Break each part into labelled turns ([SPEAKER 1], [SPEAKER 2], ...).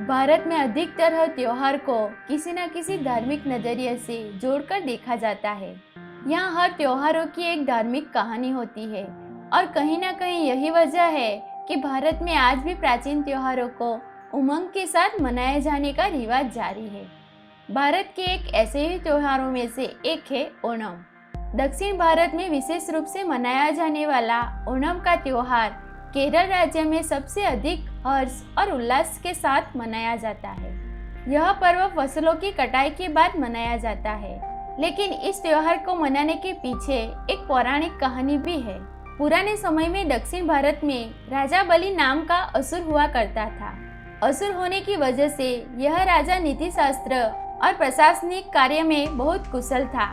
[SPEAKER 1] भारत में अधिकतर हर त्योहार को किसी न किसी धार्मिक नजरिए से जोड़कर देखा जाता है। यहाँ हर त्योहारों की एक धार्मिक कहानी होती है और कहीं ना कहीं यही वजह है कि भारत में आज भी प्राचीन त्योहारों को उमंग के साथ मनाए जाने का रिवाज जारी है। भारत के एक ऐसे ही त्योहारों में से एक है ओणम। दक्षिण भारत में विशेष रूप से मनाया जाने वाला ओणम का त्योहार केरल राज्य में सबसे अधिक हर्ष और उल्लास के साथ मनाया जाता है। यह पर्व फसलों की कटाई के बाद मनाया जाता है, लेकिन इस त्योहार को मनाने के पीछे एक पौराणिक कहानी भी है। पुराने समय में दक्षिण भारत में राजा बलि नाम का असुर हुआ करता था। असुर होने की वजह से यह राजा नीति शास्त्र और प्रशासनिक कार्य में बहुत कुशल था।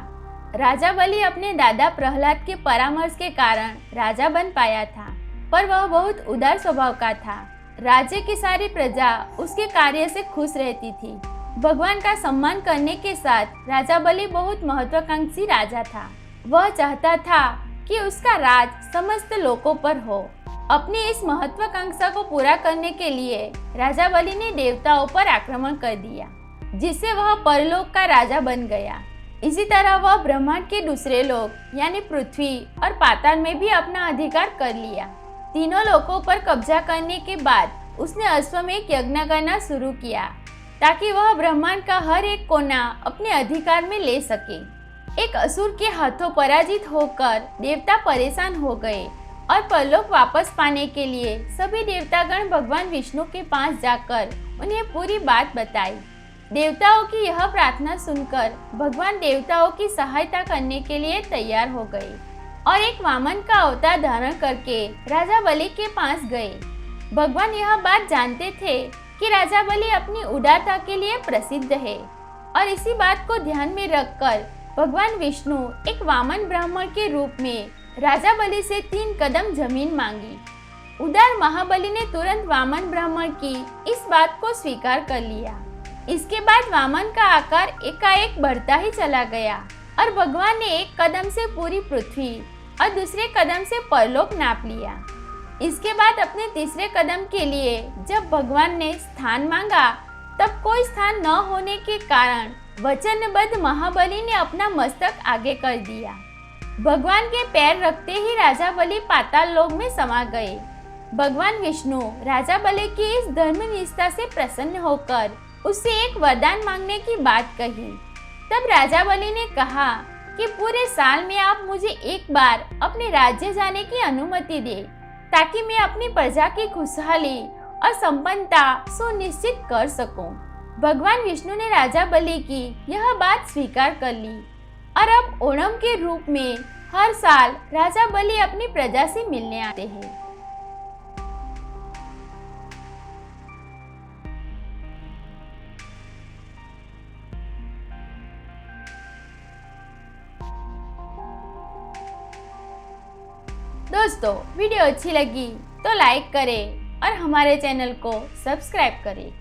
[SPEAKER 1] राजा बलि अपने दादा प्रहलाद के परामर्श के कारण राजा बन पाया था, पर वह बहुत उदार स्वभाव का था। राज्य की सारी प्रजा उसके कार्य से खुश रहती थी। भगवान का सम्मान करने के साथ राजा बलि बहुत महत्वाकांक्षी राजा था। वह चाहता था कि उसका राज समस्त लोगों पर हो। अपनी इस महत्वाकांक्षा को पूरा करने के लिए राजा बलि ने देवताओं पर आक्रमण कर दिया, जिससे वह परलोक का राजा बन गया। इसी तरह वह ब्रह्मांड के दूसरे लोक यानी पृथ्वी और पाताल में भी अपना अधिकार कर लिया। तीनों लोकों पर कब्जा करने के बाद उसने अश्वमेध यज्ञ करना शुरू किया, ताकि वह ब्रह्मांड का हर एक कोना अपने अधिकार में ले सके। एक असुर के हाथों पराजित होकर देवता परेशान हो गए और परलोक वापस पाने के लिए सभी देवतागण भगवान विष्णु के पास जाकर उन्हें पूरी बात बताई। देवताओं की यह प्रार्थना सुनकर भगवान देवताओं की सहायता करने के लिए तैयार हो गए और एक वामन का अवतार धारण करके राजा बलि के पास गए। भगवान यह बात जानते थे कि राजा बलि अपनी उदारता के लिए प्रसिद्ध है, और इसी बात को ध्यान में रखकर भगवान विष्णु एक वामन ब्राह्मण के रूप में राजा बलि से 3 कदम जमीन मांगी। उदार महाबली ने तुरंत वामन ब्राह्मण की इस बात को स्वीकार कर लिया। इसके बाद वामन का आकार एकाएक बढ़ता ही चला गया और भगवान ने एक कदम से पूरी पृथ्वी और दूसरे कदम से परलोक नाप लिया। इसके बाद अपने तीसरे कदम के लिए जब भगवान ने स्थान मांगा, तब कोई स्थान न होने के कारण वचनबद्ध महाबली ने अपना मस्तक आगे कर दिया। भगवान के पैर रखते ही राजा बलि पाताल लोक में समा गए। भगवान विष्णु राजा बलि की इस धर्मनिष्ठा से प्रसन्न होकर उससे एक वरदान मांगने की बात कही। तब राजा बलि ने कहा कि पूरे साल में आप मुझे एक बार अपने राज्य जाने की अनुमति दे, ताकि मैं अपनी प्रजा की खुशहाली और संपन्नता सुनिश्चित कर सकूं। भगवान विष्णु ने राजा बलि की यह बात स्वीकार कर ली और अब ओणम के रूप में हर साल राजा बलि अपनी प्रजा से मिलने आते हैं। दोस्तों, वीडियो अच्छी लगी तो लाइक करें और हमारे चैनल को सब्सक्राइब करें।